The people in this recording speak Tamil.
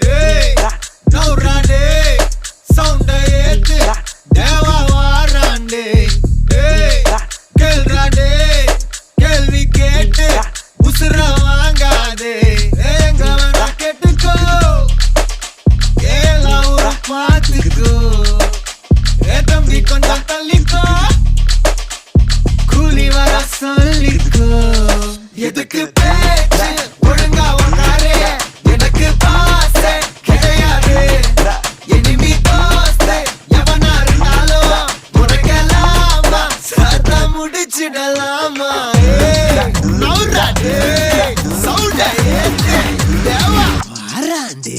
Hey, now rande, sound ஏத்து, தேவா வாராண்டே. Hey, கேள்றாண்டே, கேள்வி கேட்டு, உசுர வாங்காதே. எங்க வேணா கேட்டுக்கோ, எல்லாம் ஒரு பாத்துக்கோ. தம்பி கொஞ்சம் தள்ளிக்கோ, கூலி வர சொல்லிக்கோ. எதுக்கு பேச்சு ஒழுங்கா உட்காரு, எனக்கு பாசை கிடையாது. இனிமே தோசை எவனா இருந்தாலும் உனக்கெல்லாமா சத்த முடிச்சிடலாமா. நவுறாண்டே, சவுண்ட ஏத்து, தேவா வாராண்டே.